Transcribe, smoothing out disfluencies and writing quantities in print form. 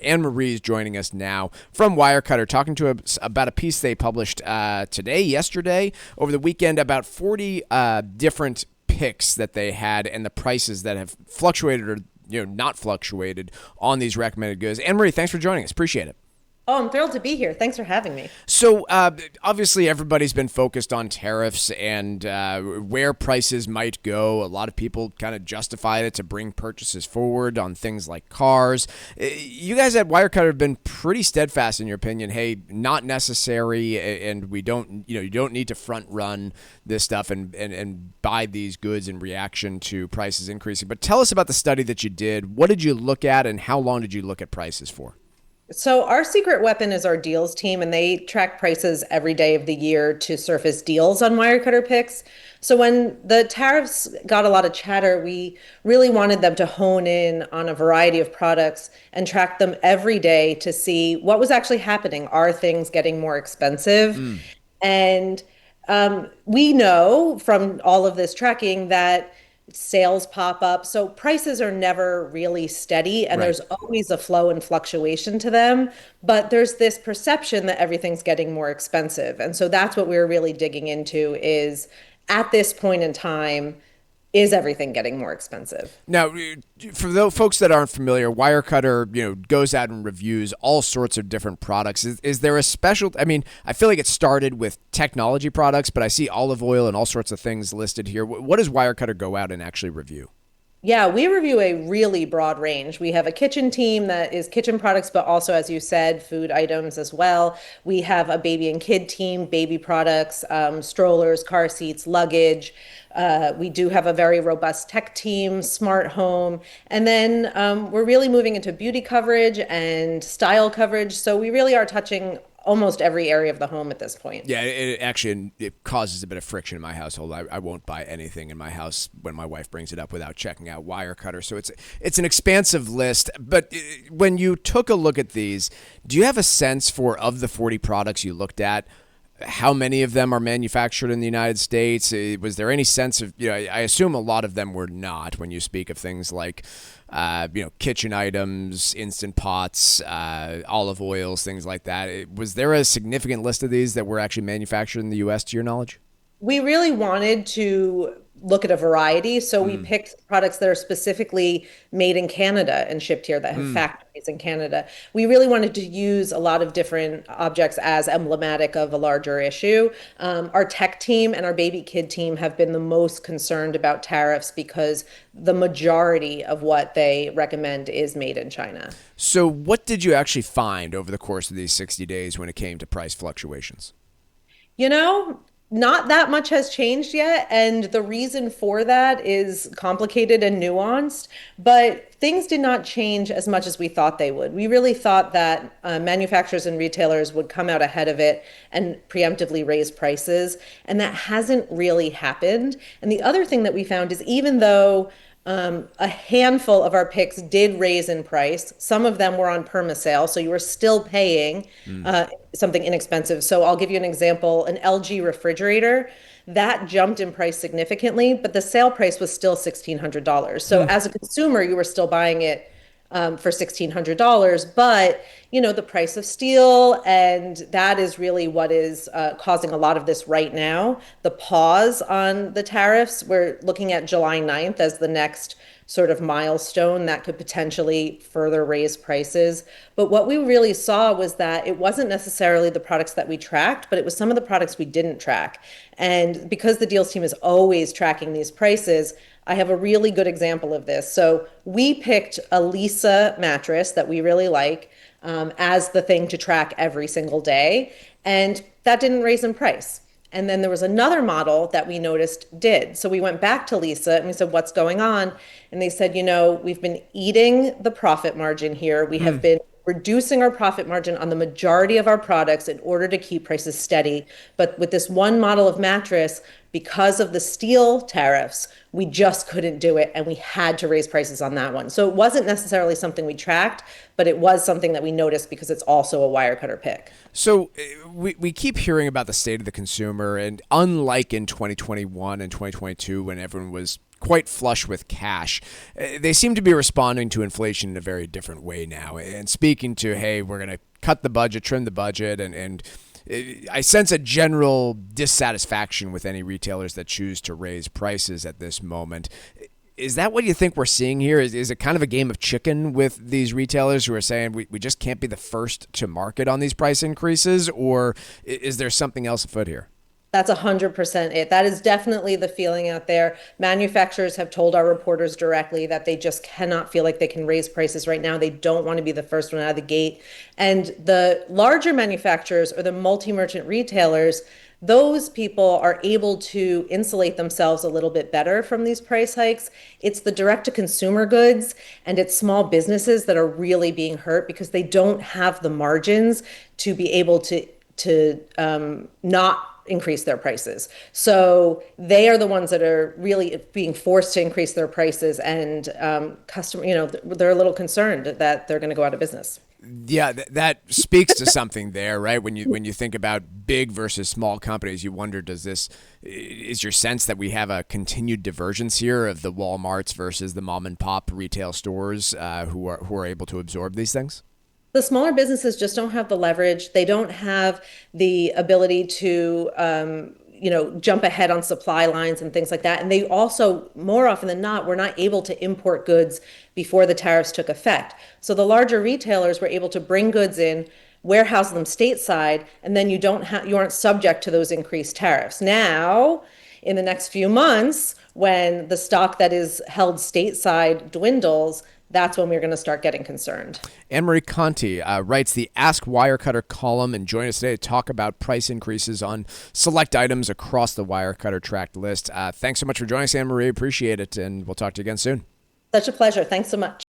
Annemarie is joining us now from Wirecutter, talking to us about a piece they published yesterday, over the weekend, about 40 different picks that they had and the prices that have fluctuated or not fluctuated on these recommended goods. Annemarie, thanks for joining us. Appreciate it. Oh, I'm thrilled to be here. Thanks for having me. So obviously everybody's been focused on tariffs and where prices might go. A lot of people kind of justified it to bring purchases forward on things like cars. You guys at Wirecutter have been pretty steadfast in your opinion. Hey, not necessary, and we don't, you don't need to front run this stuff and buy these goods in reaction to prices increasing. But tell us about the study that you did. What did you look at, and how long did you look at prices for? So, our secret weapon is our deals team, and they track prices every day of the year to surface deals on Wirecutter picks. So, when the tariffs got a lot of chatter, we really wanted them to hone in on a variety of products and track them every day to see what was actually happening. Are things getting more expensive? And we know from all of this tracking that sales pop up. So prices are never really steady, and Right. there's always a flow and fluctuation to them. But there's this perception that everything's getting more expensive. And so that's what we're really digging into is at this point in time, is everything getting more expensive? Now, for those folks that aren't familiar, Wirecutter, goes out and reviews all sorts of different products. Is there a special? I mean, I feel like it started with technology products, but I see olive oil and all sorts of things listed here. What does Wirecutter go out and actually review? Yeah, we review a really broad range. We have a kitchen team that is kitchen products, but also, as you said, food items as well. We have a baby and kid team, baby products, strollers, car seats, luggage. We do have a very robust tech team, smart home. And then we're really moving into beauty coverage and style coverage. So we really are touching almost every area of the home at this point. Yeah, it actually it causes a bit of friction in my household. I won't buy anything in my house when my wife brings it up without checking out Wirecutter. So it's an expansive list. But when you took a look at these, do you have a sense for, of the 40 products you looked at, how many of them are manufactured in the United States? Was there any sense of, I assume a lot of them were not when you speak of things like, kitchen items, instant pots, olive oils, things like that. Was there a significant list of these that were actually manufactured in the U.S. to your knowledge? We really wanted to look at a variety. So we picked products that are specifically made in Canada and shipped here that have factories in Canada. We really wanted to use a lot of different objects as emblematic of a larger issue. Our tech team and our baby kid team have been the most concerned about tariffs because the majority of what they recommend is made in China. So what did you actually find over the course of these 60 days when it came to price fluctuations? You know, not that much has changed yet. And the reason for that is complicated and nuanced, but things did not change as much as we thought they would. We really thought that manufacturers and retailers would come out ahead of it and preemptively raise prices. And that hasn't really happened. And the other thing that we found is even though a handful of our picks did raise in price. Some of them were on perma sale, so you were still paying something inexpensive. So I'll give you an example: an LG refrigerator that jumped in price significantly, but the sale price was still $1,600. So as a consumer, you were still buying it for $1,600, but the price of steel, and that is really what is causing a lot of this right now. The pause on the tariffs, we're looking at July 9th as the next sort of milestone that could potentially further raise prices. But what we really saw was that it wasn't necessarily the products that we tracked, but it was some of the products we didn't track. And because the deals team is always tracking these prices, I have a really good example of this. So we picked a Lisa mattress that we really like as the thing to track every single day, and that didn't raise in price. And then there was another model that we noticed did. So we went back to Lisa and we said, what's going on? And they said, we've been eating the profit margin here. We have been reducing our profit margin on the majority of our products in order to keep prices steady. But with this one model of mattress, because of the steel tariffs, we just couldn't do it. And we had to raise prices on that one. So it wasn't necessarily something we tracked, but it was something that we noticed because it's also a Wirecutter pick. So we keep hearing about the state of the consumer, and unlike in 2021 and 2022 when everyone was quite flush with cash. They seem to be responding to inflation in a very different way now and speaking to, hey, we're going to cut the budget, trim the budget, and I sense a general dissatisfaction with any retailers that choose to raise prices at this moment. Is that what you think we're seeing here? Is it kind of a game of chicken with these retailers who are saying we just can't be the first to market on these price increases, or is there something else afoot here? That's 100% it. That is definitely the feeling out there. Manufacturers have told our reporters directly that they just cannot feel like they can raise prices right now. They don't want to be the first one out of the gate. And the larger manufacturers or the multi-merchant retailers, those people are able to insulate themselves a little bit better from these price hikes. It's the direct to consumer goods and it's small businesses that are really being hurt because they don't have the margins to be able to not increase their prices. So they are the ones that are really being forced to increase their prices, and they're a little concerned that they're going to go out of business. Yeah, that speaks to something there, right? When you think about big versus small companies, you wonder, is your sense that we have a continued divergence here of the Walmarts versus the mom and pop retail stores who are able to absorb these things? The smaller businesses just don't have the leverage. They don't have the ability to, jump ahead on supply lines and things like that. And they also, more often than not, were not able to import goods before the tariffs took effect. So the larger retailers were able to bring goods in, warehouse them stateside, and then you aren't subject to those increased tariffs. Now, in the next few months, when the stock that is held stateside dwindles, that's when we're going to start getting concerned. Annemarie Conte writes the Ask Wirecutter column and join us today to talk about price increases on select items across the Wirecutter tracked list. Thanks so much for joining us, Annemarie. Appreciate it, and we'll talk to you again soon. Such a pleasure. Thanks so much.